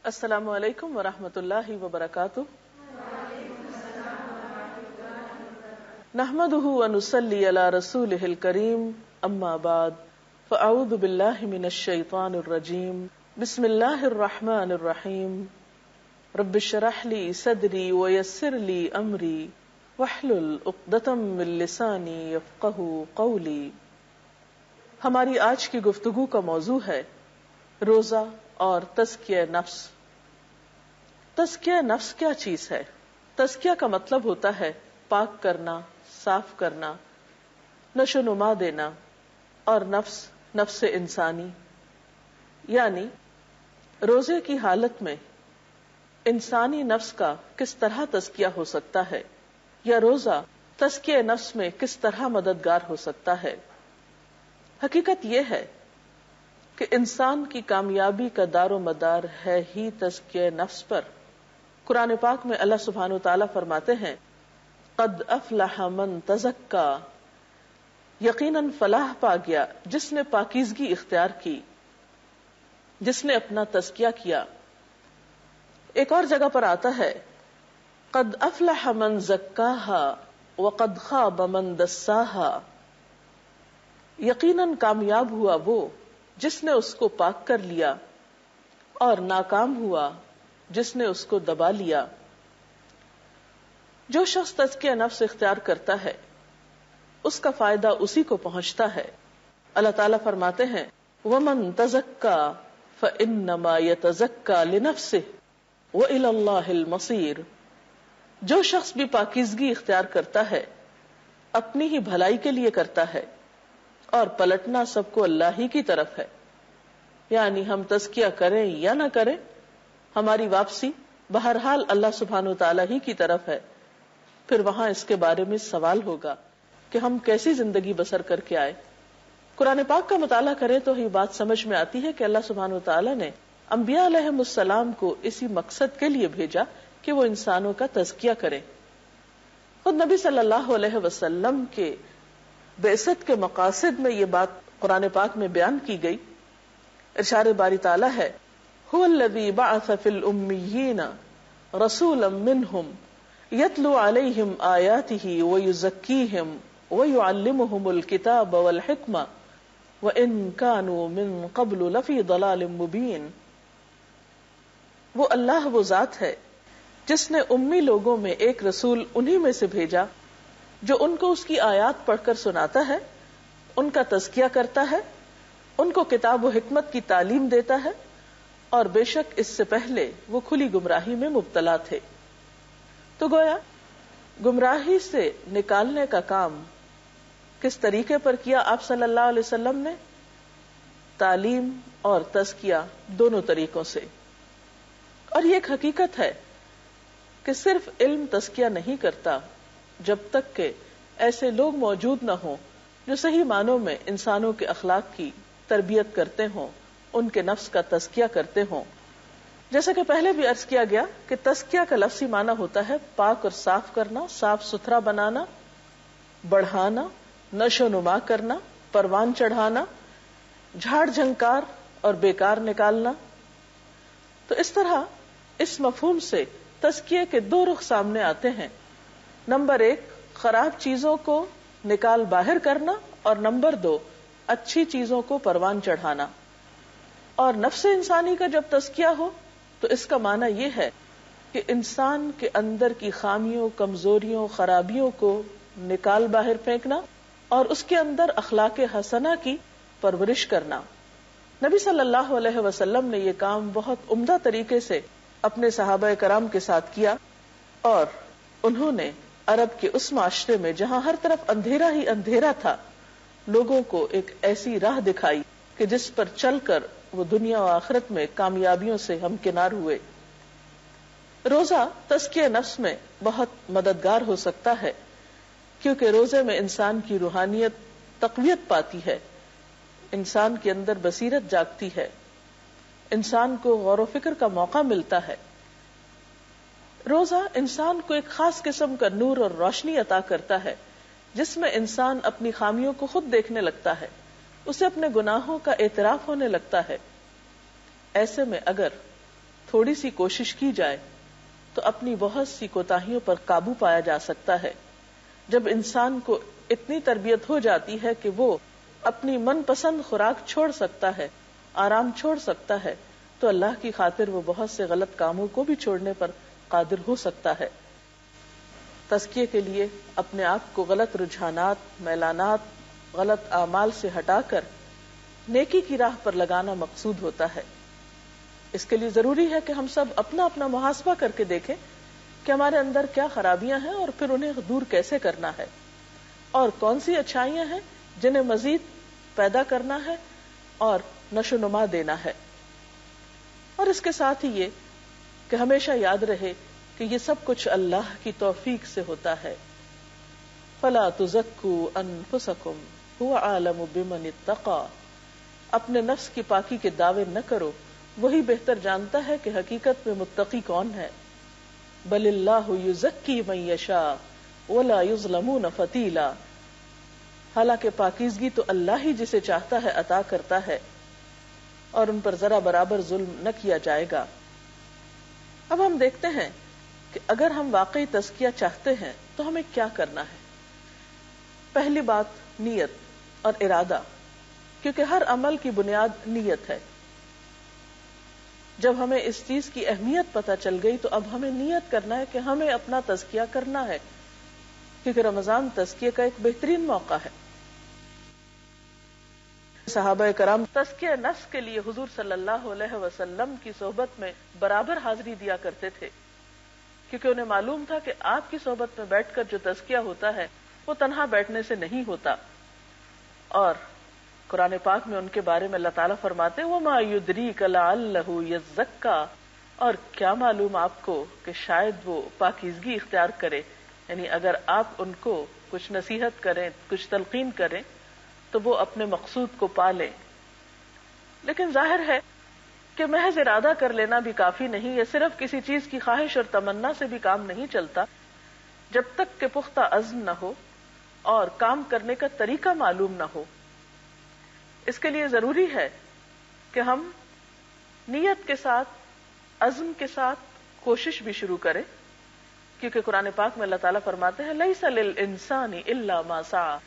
السلام علیکم ورحمۃ اللہ وبرکاتہ. نحمده ونصلي على رسوله الكريم اما بعد فاعوذ بالله من الشيطان الرجيم بسم الله الرحمن الرحيم رب اشرح لي صدري ويسر لي امري واحلل عقدة من لساني يفقهوا قولي. ہماری آج کی گفتگو کا موضوع ہے روزہ اور تزکیہ نفس. تزکیہ نفس کیا چیز ہے؟ تزکیہ کا مطلب ہوتا ہے پاک کرنا، صاف کرنا، نشو نما دینا، اور نفس انسانی، یعنی روزے کی حالت میں انسانی نفس کا کس طرح تزکیہ ہو سکتا ہے، یا روزہ تزکیہ نفس میں کس طرح مددگار ہو سکتا ہے. حقیقت یہ ہے کہ انسان کی کامیابی کا دار و مدار ہے ہی تزکیہ نفس پر. قرآن پاک میں اللہ سبحانہ و تعالیٰ فرماتے ہیں قد افلح من تزکا، یقیناً فلاح پا گیا جس نے پاکیزگی اختیار کی، جس نے اپنا تزکیہ کیا. ایک اور جگہ پر آتا ہے قد افلح من زکاہا وقد خاب من دساہا، یقیناً کامیاب ہوا وہ جس نے اس کو پاک کر لیا، اور ناکام ہوا جس نے اس کو دبا لیا. جو شخص تزکیہ نفس اختیار کرتا ہے اس کا فائدہ اسی کو پہنچتا ہے. اللہ تعالیٰ فرماتے ہیں وَمَن تَزَكَّى فَإِنَّمَا يَتَزَكَّى لِنَفْسِهِ وَإِلَى اللَّهِ الْمَصِيرُ. جو شخص بھی پاکیزگی اختیار کرتا ہے اپنی ہی بھلائی کے لیے کرتا ہے، اور پلٹنا سب کو اللہ ہی کی طرف ہے. یعنی ہم تزکیہ کریں یا نہ کریں، ہماری واپسی بہرحال اللہ سبحانہ وتعالی ہی کی طرف ہے. پھر وہاں اس کے بارے میں سوال ہوگا کہ ہم کیسی زندگی بسر کر کے آئے. قرآن پاک کا مطالعہ کریں تو یہ بات سمجھ میں آتی ہے کہ اللہ سبحانہ وتعالی نے انبیاء علیہم السلام کو اسی مقصد کے لیے بھیجا کہ وہ انسانوں کا تزکیہ کریں. خود نبی صلی اللہ علیہ وسلم کے بعثت کے مقاصد میں یہ بات قرآن پاک میں بیان کی گئی. ارشاد باری تعالی ہے هو الذی بعث فی الامیین رسولا منہم یتلو علیہم آیاتہ ویزکیہم ویعلمہم الکتاب والحکمہ وان کانوا من قبل لفی ضلال مبین. وہ اللہ وہ ذات ہے جس نے امی لوگوں میں ایک رسول انہی میں سے بھیجا جو ان کو اس کی آیات پڑھ کر سناتا ہے، ان کا تزکیہ کرتا ہے، ان کو کتاب و حکمت کی تعلیم دیتا ہے، اور بے شک اس سے پہلے وہ کھلی گمراہی میں مبتلا تھے. تو گویا گمراہی سے نکالنے کا کام کس طریقے پر کیا آپ صلی اللہ علیہ وسلم نے؟ تعلیم اور تزکیہ دونوں طریقوں سے. اور یہ ایک حقیقت ہے کہ صرف علم تزکیہ نہیں کرتا جب تک کہ ایسے لوگ موجود نہ ہوں جو صحیح معنوں میں انسانوں کے اخلاق کی تربیت کرتے ہوں، ان کے نفس کا تزکیہ کرتے ہوں. جیسا کہ پہلے بھی عرض کیا گیا کہ تزکیہ کا لفظی معنی ہوتا ہے پاک اور صاف کرنا، صاف ستھرا بنانا، بڑھانا، نشو نما کرنا، پروان چڑھانا، جھاڑ جھنکار اور بیکار نکالنا. تو اس طرح اس مفہوم سے تزکیے کے دو رخ سامنے آتے ہیں. نمبر 1 خراب چیزوں کو نکال باہر کرنا، اور نمبر 2 اچھی چیزوں کو پروان چڑھانا. اور نفس انسانی کا جب تزکیہ ہو تو اس کا معنی یہ ہے کہ انسان کے اندر کی خامیوں، کمزوریوں، خرابیوں کو نکال باہر پھینکنا اور اس کے اندر اخلاق حسنہ کی پرورش کرنا. نبی صلی اللہ علیہ وسلم نے یہ کام بہت عمدہ طریقے سے اپنے صحابہ کرام کے ساتھ کیا، اور انہوں نے عرب کے اس معاشرے میں جہاں ہر طرف اندھیرا ہی اندھیرا تھا، لوگوں کو ایک ایسی راہ دکھائی کہ جس پر چل کر وہ دنیا و آخرت میں کامیابیوں سے ہمکنار ہوئے. روزہ تزکیہ نفس میں بہت مددگار ہو سکتا ہے، کیونکہ روزے میں انسان کی روحانیت تقویت پاتی ہے، انسان کے اندر بصیرت جاگتی ہے، انسان کو غور و فکر کا موقع ملتا ہے. روزہ انسان کو ایک خاص قسم کا نور اور روشنی عطا کرتا ہے جس میں انسان اپنی خامیوں کو خود دیکھنے لگتا ہے، اسے اپنے گناہوں کا اعتراف ہونے لگتا ہے. ایسے میں اگر تھوڑی سی کوشش کی جائے تو اپنی بہت سی کوتاہیوں پر قابو پایا جا سکتا ہے. جب انسان کو اتنی تربیت ہو جاتی ہے کہ وہ اپنی من پسند خوراک چھوڑ سکتا ہے، آرام چھوڑ سکتا ہے، تو اللہ کی خاطر وہ بہت سے غلط کاموں کو بھی چھوڑنے پر قادر ہو سکتا ہے. تزکیے کے لیے اپنے آپ کو غلط رجحانات، میلانات، غلط اعمال سے ہٹا کر نیکی کی راہ پر لگانا مقصود ہوتا ہے. اس کے لیے ضروری ہے کہ ہم سب اپنا اپنا محاسبہ کر کے دیکھیں کہ ہمارے اندر کیا خرابیاں ہیں اور پھر انہیں دور کیسے کرنا ہے، اور کون سی اچھائیاں ہیں جنہیں مزید پیدا کرنا ہے اور نشو و نما دینا ہے. اور اس کے ساتھ ہی یہ کہ ہمیشہ یاد رہے کہ یہ سب کچھ اللہ کی توفیق سے ہوتا ہے. فَلَا تُزَكُّوا أَنفُسَكُمْ هُوَ أَعْلَمُ بِمَنِ اتَّقَى. اپنے نفس کی پاکی کے دعوے نہ کرو، وہی بہتر جانتا ہے کہ حقیقت میں متقی کون ہے. بل اللہ یزکی من یشاء ولا یظلمون فتیلا. حالانکہ پاکیزگی تو اللہ ہی جسے چاہتا ہے عطا کرتا ہے اور ان پر ذرا برابر ظلم نہ کیا جائے گا. اب ہم دیکھتے ہیں کہ اگر ہم واقعی تزکیہ چاہتے ہیں تو ہمیں کیا کرنا ہے. پہلی بات نیت اور ارادہ، کیونکہ ہر عمل کی بنیاد نیت ہے. جب ہمیں اس چیز کی اہمیت پتہ چل گئی تو اب ہمیں نیت کرنا ہے کہ ہمیں اپنا تزکیہ کرنا ہے، کیونکہ رمضان تزکیے کا ایک بہترین موقع ہے. صحابہ کرام تزکیہ نفس کے لیے حضور صلی اللہ علیہ وسلم کی صحبت میں برابر حاضری دیا کرتے تھے، کیونکہ انہیں معلوم تھا کہ آپ کی صحبت میں بیٹھ کر جو تزکیہ ہوتا ہے وہ تنہا بیٹھنے سے نہیں ہوتا. اور قرآن پاک میں ان کے بارے میں اللہ تعالیٰ فرماتے وَمَا يُدْرِيكَ لَعَلَّهُ يَزَّكَّى، اور کیا معلوم آپ کو کہ شاید وہ پاکیزگی اختیار کرے. یعنی اگر آپ ان کو کچھ نصیحت کریں، کچھ تلقین کریں تو وہ اپنے مقصود کو پا لیں. لیکن ظاہر ہے کہ محض ارادہ کر لینا بھی کافی نہیں، یا صرف کسی چیز کی خواہش اور تمنا سے بھی کام نہیں چلتا. جب تک کہ پختہ عزم نہ ہو اور کام کرنے کا طریقہ معلوم نہ ہو. اس کے لیے ضروری ہے کہ ہم نیت کے ساتھ، عزم کے ساتھ کوشش بھی شروع کریں، کیونکہ قرآن پاک میں اللہ تعالیٰ فرماتے ہیں لَيْسَ لِلْإِنسَانِ إِلَّا مَا سَعَى،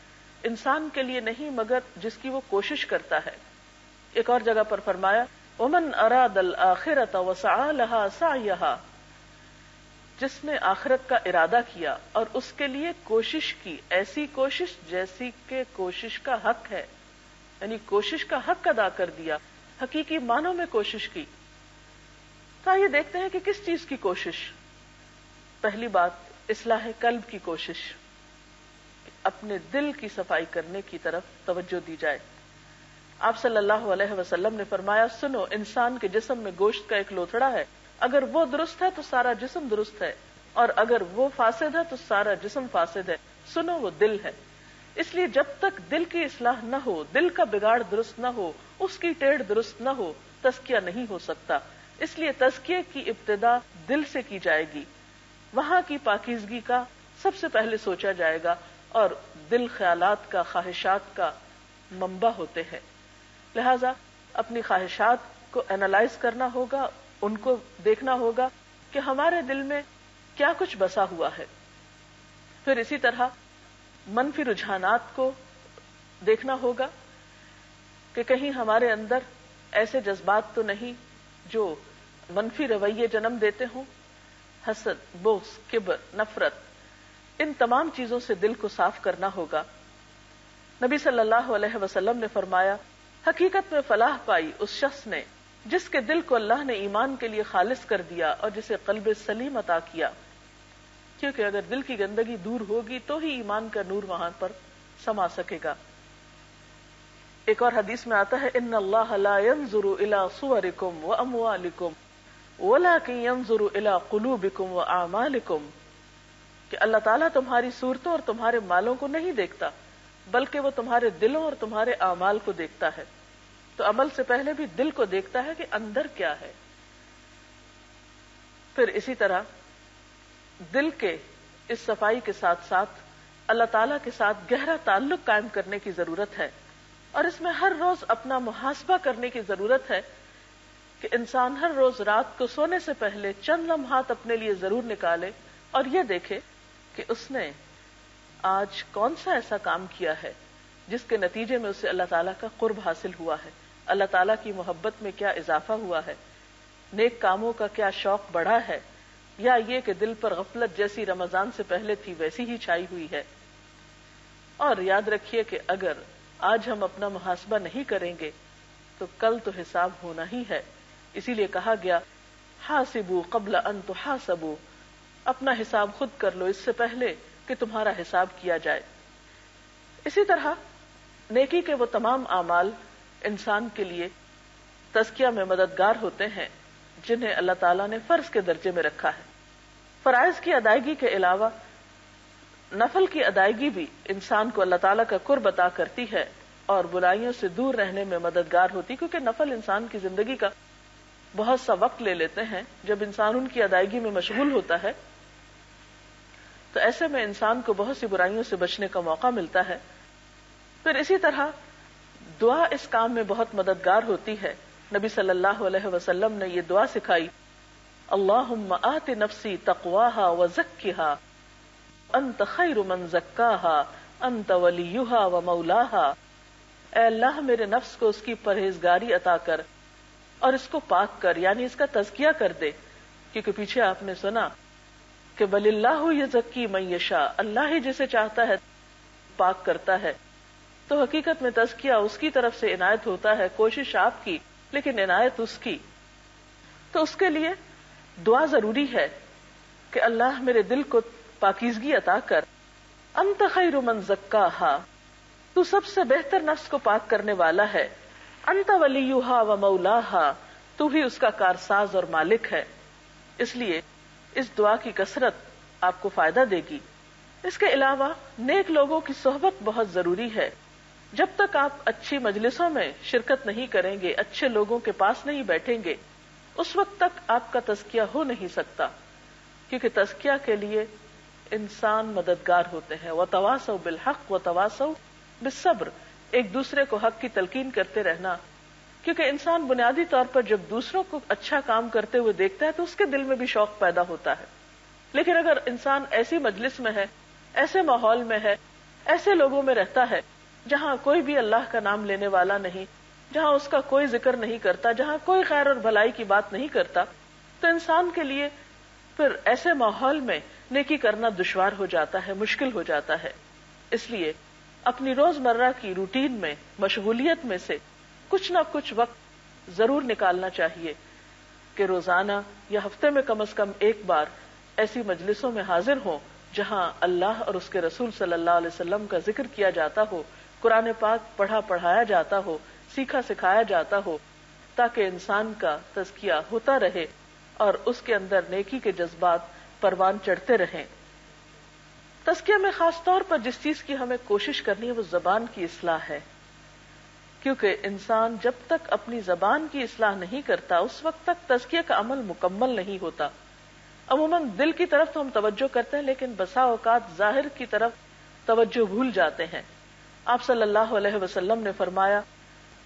انسان کے لیے نہیں مگر جس کی وہ کوشش کرتا ہے. ایک اور جگہ پر فرمایا وَمَنْ أَرَادَ الْآخِرَةَ وَسَعَى لَهَا سَعْيَهَا، جس نے آخرت کا ارادہ کیا اور اس کے لیے کوشش کی، ایسی کوشش جیسی کہ کوشش کا حق ہے، یعنی کوشش کا حق ادا کر دیا، حقیقی معنوں میں کوشش کی. تو یہ دیکھتے ہیں کہ کس چیز کی کوشش. پہلی بات اصلاح قلب کی کوشش، اپنے دل کی صفائی کرنے کی طرف توجہ دی جائے. آپ صلی اللہ علیہ وسلم نے فرمایا سنو، انسان کے جسم میں گوشت کا ایک لوتھڑا ہے، اگر وہ درست ہے تو سارا جسم درست ہے، اور اگر وہ فاسد ہے تو سارا جسم فاسد ہے. سنو، وہ دل ہے. اس لیے جب تک دل کی اصلاح نہ ہو، دل کا بگاڑ درست نہ ہو، اس کی ٹیڑھ درست نہ ہو، تزکیہ نہیں ہو سکتا. اس لیے تزکیے کی ابتدا دل سے کی جائے گی، وہاں کی پاکیزگی کا سب سے پہلے سوچا جائے گا، اور دل خیالات کا، خواہشات کا منبع ہوتے ہیں. لہذا اپنی خواہشات کو اینالائز کرنا ہوگا، ان کو دیکھنا ہوگا کہ ہمارے دل میں کیا کچھ بسا ہوا ہے. پھر اسی طرح منفی رجحانات کو دیکھنا ہوگا کہ کہیں ہمارے اندر ایسے جذبات تو نہیں جو منفی رویے جنم دیتے ہوں. حسد، بغض، کبر، نفرت، ان تمام چیزوں سے دل کو صاف کرنا ہوگا. نبی صلی اللہ علیہ وسلم نے فرمایا حقیقت میں فلاح پائی اس شخص نے جس کے دل کو اللہ نے ایمان کے لیے خالص کر دیا اور جسے قلب سلیم عطا کیا. کیونکہ اگر دل کی گندگی دور ہوگی تو ہی ایمان کا نور وہاں پر سما سکے گا. ایک اور حدیث میں آتا ہے ان اللہ لا ينظر الى صورکم واموالکم ولکن ينظر الى قلوبکم واعمالکم، کہ اللہ تعالیٰ تمہاری صورتوں اور تمہارے مالوں کو نہیں دیکھتا بلکہ وہ تمہارے دلوں اور تمہارے اعمال کو دیکھتا ہے. تو عمل سے پہلے بھی دل کو دیکھتا ہے کہ اندر کیا ہے. پھر اسی طرح دل کے اس صفائی کے ساتھ ساتھ اللہ تعالیٰ کے ساتھ گہرا تعلق قائم کرنے کی ضرورت ہے، اور اس میں ہر روز اپنا محاسبہ کرنے کی ضرورت ہے کہ انسان ہر روز رات کو سونے سے پہلے چند لمحات اپنے لیے ضرور نکالے اور یہ دیکھے کہ اس نے آج کون سا ایسا کام کیا ہے جس کے نتیجے میں اسے اللہ تعالیٰ کا قرب حاصل ہوا ہے، اللہ تعالیٰ کی محبت میں کیا اضافہ ہوا ہے، نیک کاموں کا کیا شوق بڑھا ہے، یا یہ کہ دل پر غفلت جیسی رمضان سے پہلے تھی ویسی ہی چھائی ہوئی ہے۔ اور یاد رکھیے کہ اگر آج ہم اپنا محاسبہ نہیں کریں گے تو کل تو حساب ہونا ہی ہے، اسی لیے کہا گیا حاسبوا قبل ان تحاسبوا، اپنا حساب خود کر لو اس سے پہلے کہ تمہارا حساب کیا جائے۔ اسی طرح نیکی کے وہ تمام اعمال انسان کے لیے تزکیہ میں مددگار ہوتے ہیں جنہیں اللہ تعالیٰ نے فرض کے درجے میں رکھا ہے۔ فرائض کی ادائیگی کے علاوہ نفل کی ادائیگی بھی انسان کو اللہ تعالیٰ کا قرب عطا کرتی ہے اور برائیوں سے دور رہنے میں مددگار ہوتی، کیونکہ نفل انسان کی زندگی کا بہت سا وقت لے لیتے ہیں۔ جب انسان ان کی ادائیگی میں مشغول ہوتا ہے تو ایسے میں انسان کو بہت سی برائیوں سے بچنے کا موقع ملتا ہے۔ پھر اسی طرح دعا اس کام میں بہت مددگار ہوتی ہے۔ نبی صلی اللہ علیہ وسلم نے یہ دعا سکھائی، اللہم آت نفسی تقواہا وزکھہا انت خیر من زکاہا انت ولیہا ومولاہا، اے اللہ میرے نفس کو اس کی پرہیزگاری عطا کر اور اس کو پاک کر، یعنی اس کا تزکیہ کر دے، کیونکہ پیچھے آپ نے سنا کہ بل اللہ یزکی من یشاء، اللہ ہی جسے چاہتا ہے پاک کرتا ہے۔ تو حقیقت میں تزکیہ اس کی طرف سے عنایت ہوتا ہے، کوشش آپ کی لیکن عنایت اس کی۔ تو اس کے لیے دعا ضروری ہے کہ اللہ میرے دل کو پاکیزگی عطا کر، انت خیر من زکاہا، تو سب سے بہتر نفس کو پاک کرنے والا ہے، انت ولیہا و مولاہا، تو ہی اس کا کارساز اور مالک ہے۔ اس لیے اس دعا کی کثرت آپ کو فائدہ دے گی۔ اس کے علاوہ نیک لوگوں کی صحبت بہت ضروری ہے۔ جب تک آپ اچھی مجلسوں میں شرکت نہیں کریں گے، اچھے لوگوں کے پاس نہیں بیٹھیں گے، اس وقت تک آپ کا تزکیہ ہو نہیں سکتا، کیونکہ تزکیہ کے لیے انسان مددگار ہوتے ہیں۔ وتواصوا بالحق وتواصوا بالصبر، ایک دوسرے کو حق کی تلقین کرتے رہنا، کیونکہ انسان بنیادی طور پر جب دوسروں کو اچھا کام کرتے ہوئے دیکھتا ہے تو اس کے دل میں بھی شوق پیدا ہوتا ہے۔ لیکن اگر انسان ایسی مجلس میں ہے، ایسے ماحول میں ہے، ایسے لوگوں میں رہتا ہے جہاں کوئی بھی اللہ کا نام لینے والا نہیں، جہاں اس کا کوئی ذکر نہیں کرتا، جہاں کوئی خیر اور بھلائی کی بات نہیں کرتا، تو انسان کے لیے پھر ایسے ماحول میں نیکی کرنا دشوار ہو جاتا ہے، مشکل ہو جاتا ہے۔ اس لیے اپنی روزمرہ کی روٹین میں، مشغولیت میں سے کچھ نہ کچھ وقت ضرور نکالنا چاہیے کہ روزانہ یا ہفتے میں کم از کم ایک بار ایسی مجلسوں میں حاضر ہوں جہاں اللہ اور اس کے رسول صلی اللہ علیہ وسلم کا ذکر کیا جاتا ہو، قرآن پاک پڑھایا جاتا ہو، سیکھا سکھایا جاتا ہو، تاکہ انسان کا تزکیہ ہوتا رہے اور اس کے اندر نیکی کے جذبات پروان چڑھتے رہیں۔ تزکیہ میں خاص طور پر جس چیز کی ہمیں کوشش کرنی ہے وہ زبان کی اصلاح ہے، کیونکہ انسان جب تک اپنی زبان کی اصلاح نہیں کرتا اس وقت تک تزکیہ کا عمل مکمل نہیں ہوتا۔ عموماً دل کی طرف تو ہم توجہ کرتے ہیں لیکن بسا اوقات ظاہر کی طرف توجہ بھول جاتے ہیں۔ آپ صلی اللہ علیہ وسلم نے فرمایا،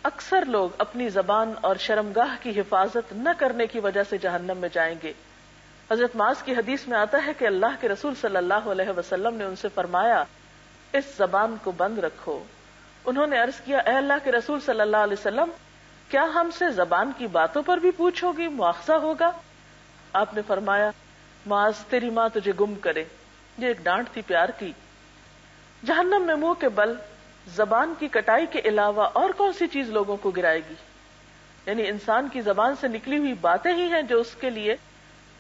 اکثر لوگ اپنی زبان اور شرمگاہ کی حفاظت نہ کرنے کی وجہ سے جہنم میں جائیں گے۔ حضرت معاذ کی حدیث میں آتا ہے کہ اللہ کے رسول صلی اللہ علیہ وسلم نے ان سے فرمایا، اس زبان کو بند رکھو۔ انہوں نے عرض کیا، اے اللہ کے رسول صلی اللہ علیہ وسلم، کیا ہم سے زبان کی باتوں پر بھی پوچھو گی، مواخذہ ہوگا؟ آپ نے فرمایا، معاذ تیری ماں تجھے گم کرے۔ یہ ایک ڈانٹ تھی پیار کی۔ جہنم میں منہ کے بل زبان کی کٹائی کے علاوہ اور کون سی چیز لوگوں کو گرائے گی؟ یعنی انسان کی زبان سے نکلی ہوئی باتیں ہی ہیں جو اس کے لیے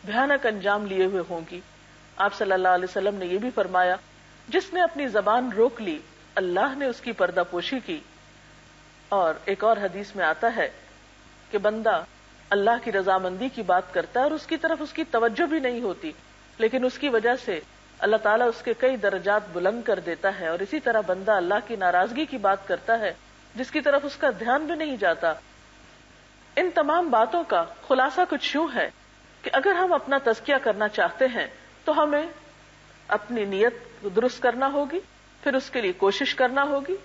بھیانک انجام لیے ہوئے ہوں گی۔ آپ صلی اللہ علیہ وسلم نے یہ بھی فرمایا، جس نے اپنی زبان روک لی اللہ نے اس کی پردہ پوشی کی۔ اور ایک اور حدیث میں آتا ہے کہ بندہ اللہ کی رضامندی کی بات کرتا ہے اور اس کی طرف اس کی توجہ بھی نہیں ہوتی، لیکن اس کی وجہ سے اللہ تعالیٰ اس کے کئی درجات بلند کر دیتا ہے۔ اور اسی طرح بندہ اللہ کی ناراضگی کی بات کرتا ہے جس کی طرف اس کا دھیان بھی نہیں جاتا۔ ان تمام باتوں کا خلاصہ کچھ یوں ہے کہ اگر ہم اپنا تزکیہ کرنا چاہتے ہیں تو ہمیں اپنی نیت درست کرنا ہوگی، پھر اس کے لیے کوشش کرنا ہوگی،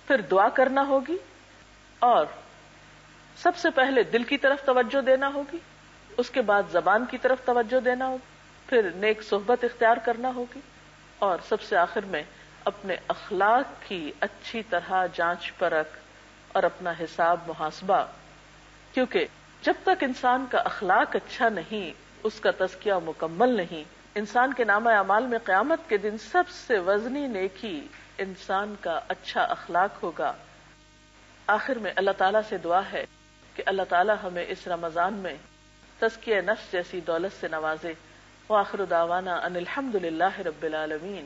پھر دعا کرنا ہوگی، اور سب سے پہلے دل کی طرف توجہ دینا ہوگی، اس کے بعد زبان کی طرف توجہ دینا ہوگی، پھر نیک صحبت اختیار کرنا ہوگی، اور سب سے آخر میں اپنے اخلاق کی اچھی طرح جانچ پرکھ اور اپنا حساب محاسبہ. کیونکہ جب تک انسان کا اخلاق اچھا نہیں، اس کا تزکیہ مکمل نہیں، انسان کے نامہ اعمال میں قیامت کے دن سب سے وزنی نیکی انسان کا اچھا اخلاق ہوگا. آخر میں اللہ تعالیٰ سے دعا ہے کہ اللہ تعالیٰ ہمیں اس رمضان میں تزکیہ نفس جیسی دولت سے نوازے. وآخر دعوانا ان الحمد للہ رب العالمین.